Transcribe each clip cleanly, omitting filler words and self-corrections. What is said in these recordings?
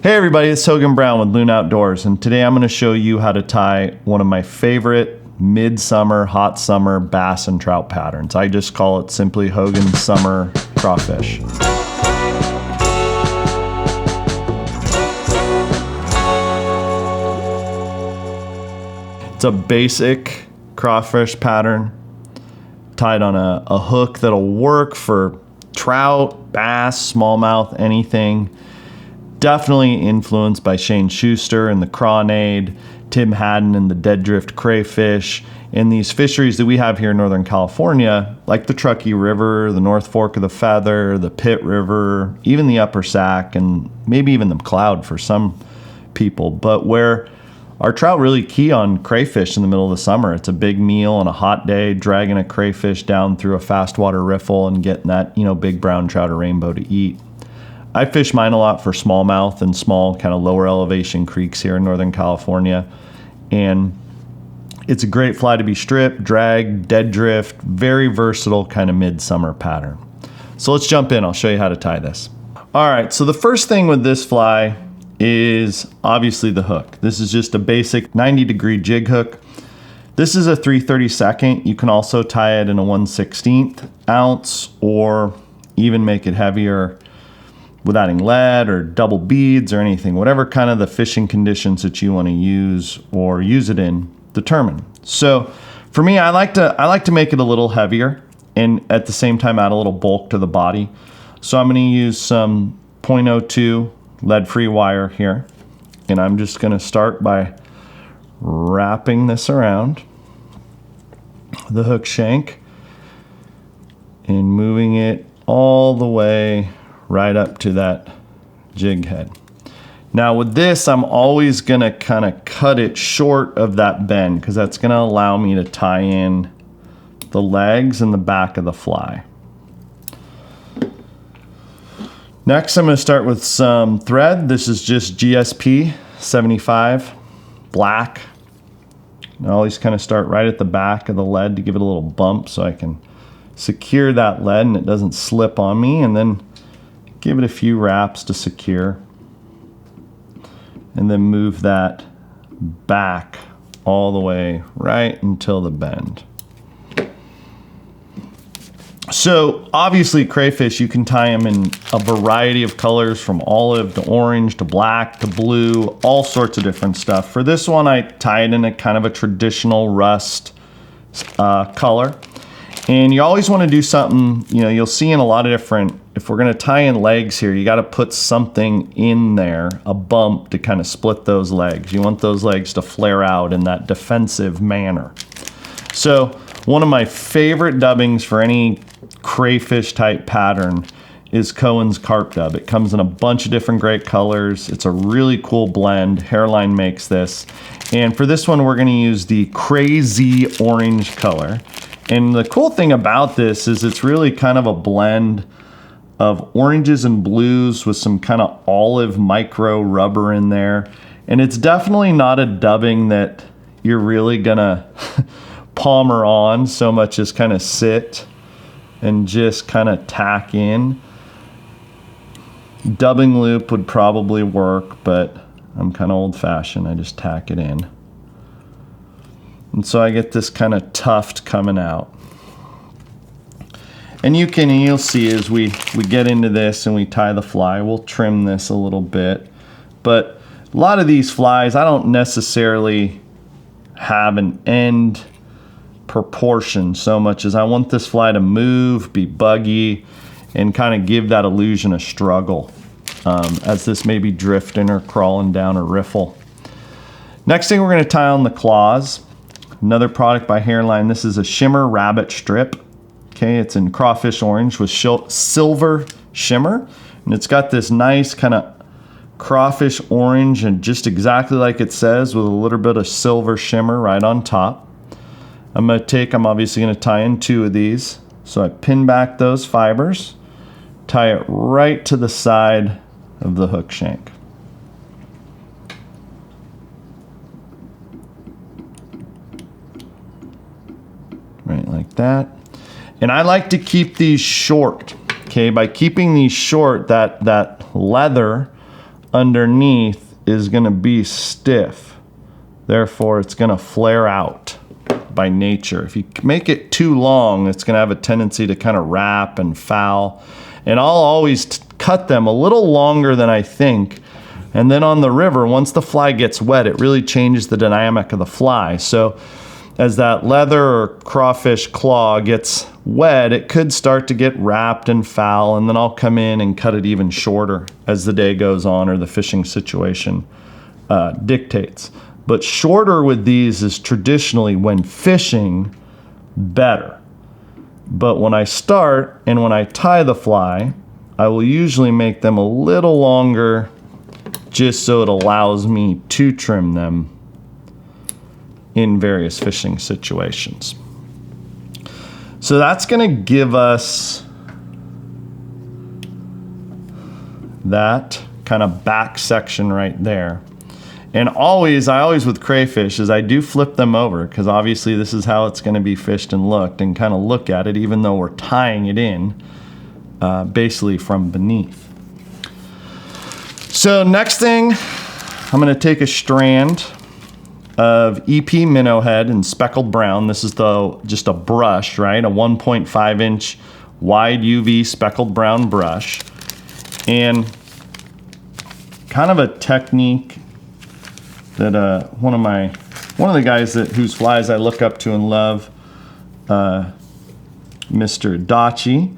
Hey everybody, it's Hogan Brown with Loon Outdoors, and today I'm going to show you how to tie one of my favorite midsummer, hot summer bass and trout patterns. I just call it simply Hogan Summer Crawfish. It's a basic crawfish pattern tied on a hook that'll work for trout, bass, smallmouth, anything. Definitely influenced by Schuster and the Crawnade, Tim Haddon and the dead drift crayfish, and these fisheries that we have here in Northern California, like the Truckee River, the North Fork of the Feather, the Pitt River, even the Upper Sac, and maybe even the Cloud for some people. But where our trout really key on crayfish in the middle of the summer. It's a big meal on a hot day, dragging a crayfish down through a fast water riffle and getting that, big brown trout or rainbow to eat. I fish mine a lot for smallmouth and small kind of lower elevation creeks here in Northern California. And it's a great fly to be stripped, drag, dead drift, very versatile kind of midsummer pattern. So let's jump in. I'll show you how to tie this. All right, so the first thing with this fly is obviously the hook. This is just a basic 90-degree jig hook. This is a 3/32. You can also tie it in a 1/16 ounce or even make it heavier with adding lead or double beads or anything, whatever kind of the fishing conditions that you want to use or use it in, determine. So for me, I like to make it a little heavier and at the same time add a little bulk to the body. So I'm going to use some 0.02 lead-free wire here, and I'm just going to start by wrapping this around the hook shank and moving it all the way right up to that jig head. Now with this, I'm always gonna kind of cut it short of that bend because that's gonna allow me to tie in the legs and the back of the fly. Next, I'm gonna start with some thread. This is just GSP 75 black. I always kind of start right at the back of the lead to give it a little bump so I can secure that lead and it doesn't slip on me, and then give it a few wraps to secure, and then move that back all the way right until the bend. So obviously crayfish, you can tie them in a variety of colors from olive to orange to black to blue, all sorts of different stuff. For this one, I tie it in a kind of a traditional rust color. And you always want to do something, you'll see in a lot of different, if we're going to tie in legs here, you got to put something in there, a bump to kind of split those legs. You want those legs to flare out in that defensive manner. So one of my favorite dubbings for any crayfish type pattern is Cohen's Carp Dub. It comes in a bunch of different great colors. It's a really cool blend. Hairline makes this. And for this one, we're going to use the crazy orange color. And the cool thing about this is it's really kind of a blend of oranges and blues with some kind of olive micro rubber in there. And it's definitely not a dubbing that you're really gonna palmer on so much as kind of sit and just kind of tack in. Dubbing loop would probably work, but I'm kind of old fashioned. I just tack it in. And so I get this kind of tuft coming out. And you'll see as we get into this and we tie the fly, we'll trim this a little bit. But a lot of these flies, I don't necessarily have an end proportion so much as I want this fly to move, be buggy, and kind of give that illusion of struggle as this may be drifting or crawling down a riffle. Next thing we're going to tie on the claws. Another product by Hairline. This is a shimmer rabbit strip. Okay, it's in crawfish orange with silver shimmer, and it's got this nice kind of crawfish orange and just exactly like it says with a little bit of silver shimmer right on top. I'm obviously going to tie in 2 of these. So I pin back those fibers, tie it right to the side of the hook shank. Right like that. And I like to keep these short. Okay, by keeping these short, that leather underneath is going to be stiff. Therefore, it's going to flare out by nature. If you make it too long, it's going to have a tendency to kind of wrap and foul. And I'll always cut them a little longer than I think. And then on the river, once the fly gets wet, it really changes the dynamic of the fly. So as that leather or crawfish claw gets wet, it could start to get wrapped and foul, and then I'll come in and cut it even shorter as the day goes on or the fishing situation dictates. But shorter with these is traditionally, when fishing, better. But when I start and when I tie the fly, I will usually make them a little longer just so it allows me to trim them in various fishing situations. So that's going to give us that kind of back section right there. And I always with crayfish is I do flip them over, because obviously this is how it's going to be fished and looked, and kind of look at it even though we're tying it in basically from beneath. So next thing, I'm going to take a strand of EP minnow head in speckled brown. This is just a brush, right? A 1.5 inch wide UV speckled brown brush. And kind of a technique that one of the guys whose flies I look up to and love, Mr. Dachi,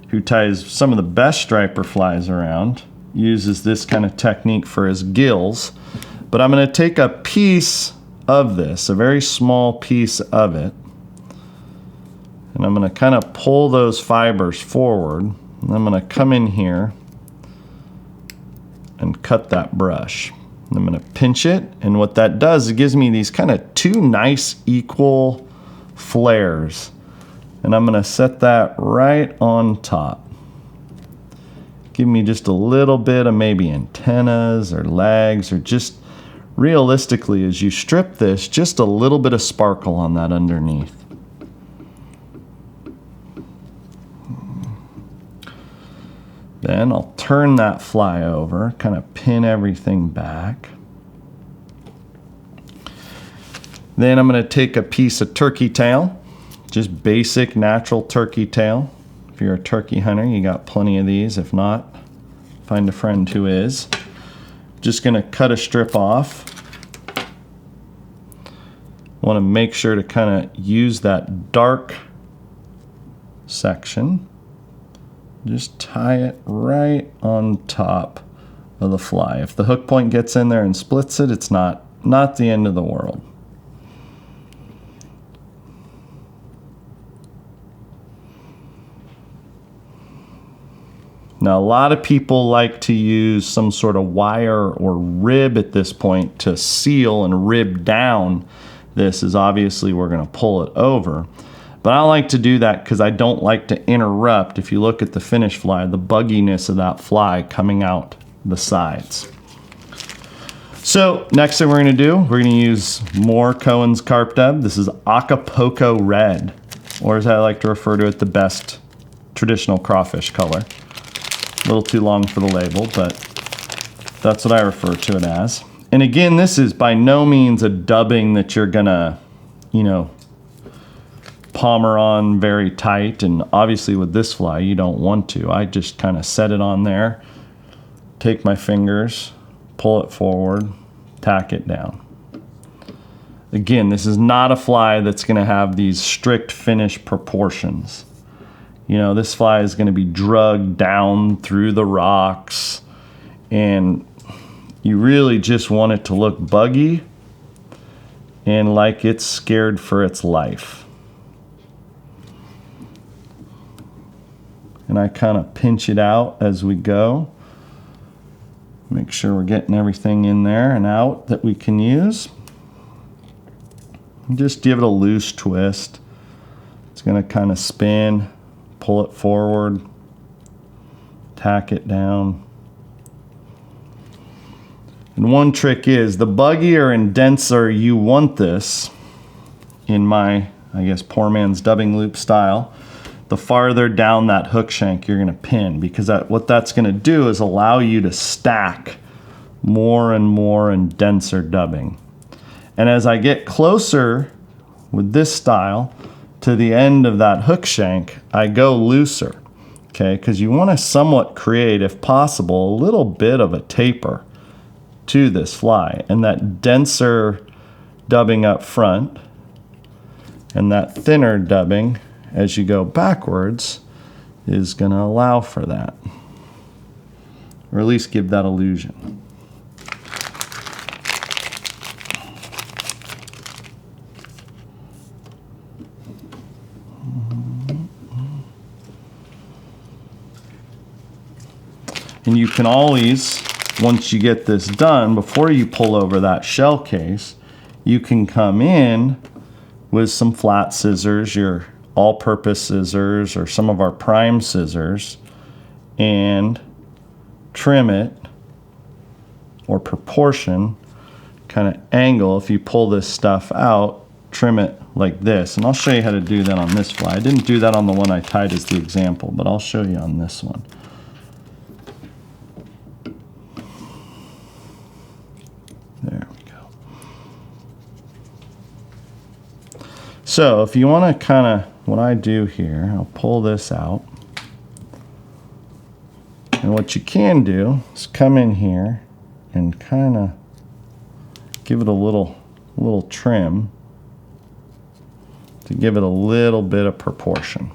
who ties some of the best striper flies around, uses this kind of technique for his gills. But I'm going to take a piece of this, a very small piece of it, and I'm going to kind of pull those fibers forward, and I'm going to come in here and cut that brush. And I'm going to pinch it, and what that does, it gives me these kind of two nice equal flares, and I'm going to set that right on top. Give me just a little bit of maybe antennas or legs, or just realistically, as you strip this, just a little bit of sparkle on that underneath. Then I'll turn that fly over, kind of pin everything back. Then I'm going to take a piece of turkey tail, just basic natural turkey tail. If you're a turkey hunter, you got plenty of these. If not, find a friend who is. Just going to cut a strip off. Want to make sure to kind of use that dark section. Just tie it right on top of the fly. If the hook point gets in there and splits it, it's not the end of the world. Now, a lot of people like to use some sort of wire or rib at this point to seal and rib down. This is obviously we're going to pull it over. But I don't like to do that because I don't like to interrupt, if you look at the finished fly, the bugginess of that fly coming out the sides. So next thing we're going to do, we're going to use more Cohen's Carp Dub. This is Acapulco Red, or as I like to refer to it, the best traditional crawfish color. A little too long for the label, but that's what I refer to it as. And again, this is by no means a dubbing that you're gonna, palmer on very tight. And obviously with this fly, you don't want to. I just kind of set it on there, take my fingers, pull it forward, tack it down. Again, this is not a fly that's gonna have these strict finish proportions. This fly is going to be drugged down through the rocks, and you really just want it to look buggy and like it's scared for its life. And I kind of pinch it out as we go. Make sure we're getting everything in there and out that we can use. And just give it a loose twist. It's going to kind of spin. Pull it forward, tack it down. And one trick is, the buggier and denser you want this, in my, poor man's dubbing loop style, the farther down that hook shank you're going to pin, because what that's going to do is allow you to stack more and more and denser dubbing. And as I get closer with this style to the end of that hook shank, I go looser, okay? Because you want to somewhat create, if possible, a little bit of a taper to this fly. And that denser dubbing up front and that thinner dubbing as you go backwards is going to allow for that, or at least give that illusion. And you can always, once you get this done, before you pull over that shell case, you can come in with some flat scissors, your all-purpose scissors, or some of our prime scissors, and trim it, or proportion, kind of angle. If you pull this stuff out, trim it like this. And I'll show you how to do that on this fly. I didn't do that on the one I tied as the example, but I'll show you on this one. There we go. So if you want to kind of, what I do here, I'll pull this out. And what you can do is come in here and kind of give it a little trim to give it a little bit of proportion.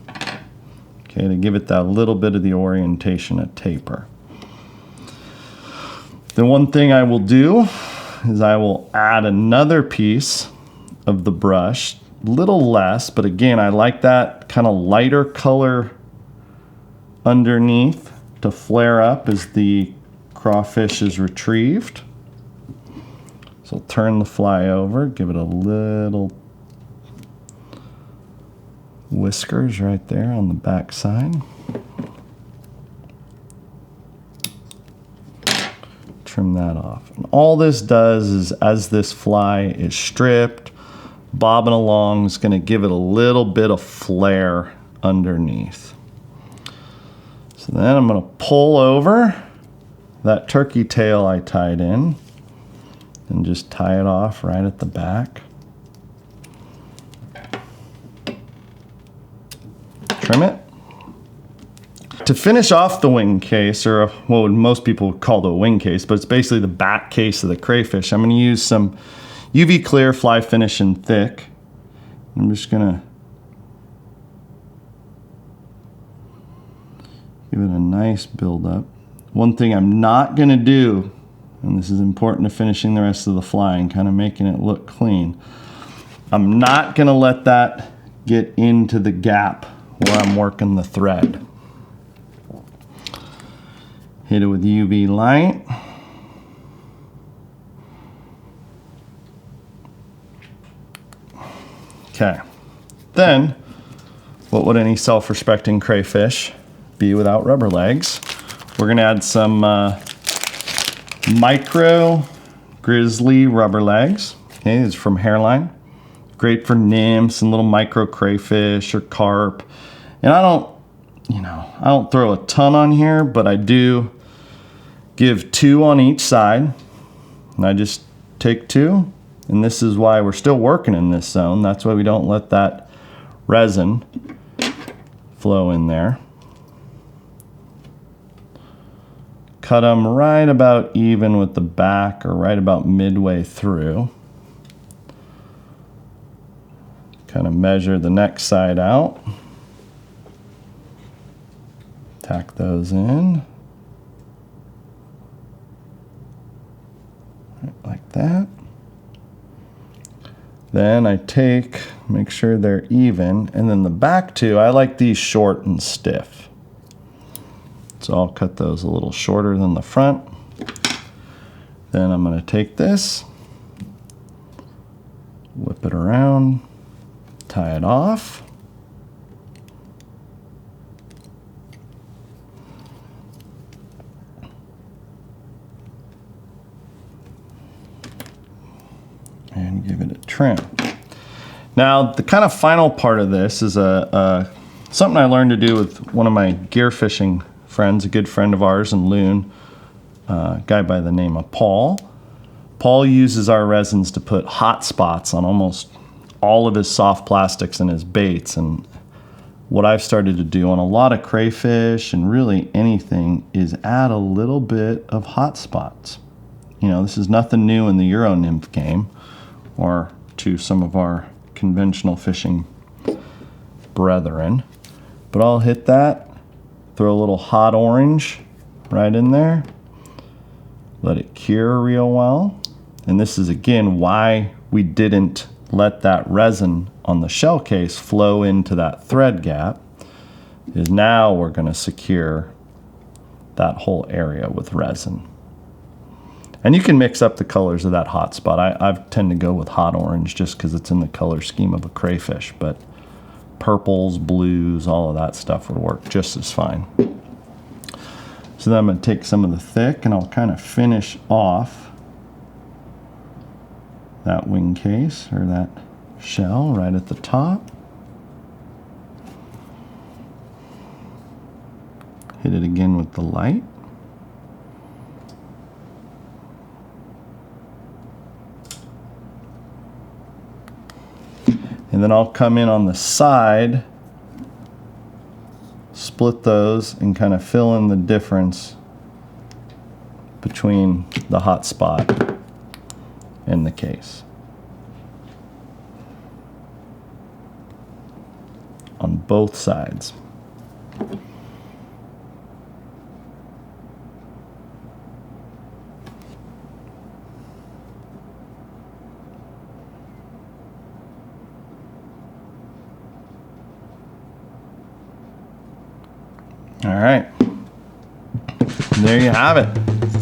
Okay, to give it that little bit of the orientation, a taper. The one thing I will do is I will add another piece of the brush, little less, but again, I like that kind of lighter color underneath to flare up as the crawfish is retrieved. So I'll turn the fly over, give it a little whiskers right there on the back side. Trim that off. And all this does is, as this fly is stripped, bobbing along, is going to give it a little bit of flare underneath. So then I'm going to pull over that turkey tail I tied in and just tie it off right at the back. Trim it. To finish off the wing case, or what most people call the wing case, but it's basically the back case of the crayfish, I'm going to use some UV clear fly finish in thick. I'm just going to give it a nice build up. One thing I'm not going to do, and this is important to finishing the rest of the fly and kind of making it look clean, I'm not going to let that get into the gap where I'm working the thread. Hit it with UV light. Okay, then what would any self-respecting crayfish be without rubber legs? We're gonna add some micro grizzly rubber legs. Okay, this is from Hairline. Great for nymphs and little micro crayfish or carp. And I don't throw a ton on here, but I do give 2 on each side. And I just take 2. And this is why we're still working in this zone. That's why we don't let that resin flow in there. Cut them right about even with the back, or right about midway through. Kind of measure the next side out. Tack those in. Right, like that. Then I make sure they're even, and then the back 2, I like these short and stiff. So I'll cut those a little shorter than the front. Then I'm going to take this, whip it around, tie it off. And give it a trim. Now, the kind of final part of this is something I learned to do with one of my gear fishing friends, a good friend of ours in Loon. guy by the name of Paul. Paul uses our resins to put hot spots on almost all of his soft plastics and his baits. And what I've started to do on a lot of crayfish and really anything is add a little bit of hot spots. You know, this is nothing new in the Euro nymph game or to some of our conventional fishing brethren. But I'll hit that, throw a little hot orange right in there, let it cure real well. And this is again why we didn't let that resin on the shell case flow into that thread gap, is now we're going to secure that whole area with resin. And you can mix up the colors of that hot spot. I tend to go with hot orange just because it's in the color scheme of a crayfish, but purples, blues, all of that stuff would work just as fine. So then I'm going to take some of the thick and I'll kind of finish off that wing case or that shell right at the top. Hit it again with the light. And then I'll come in on the side, split those, and kind of fill in the difference between the hot spot and the case on both sides. All right, there you have it.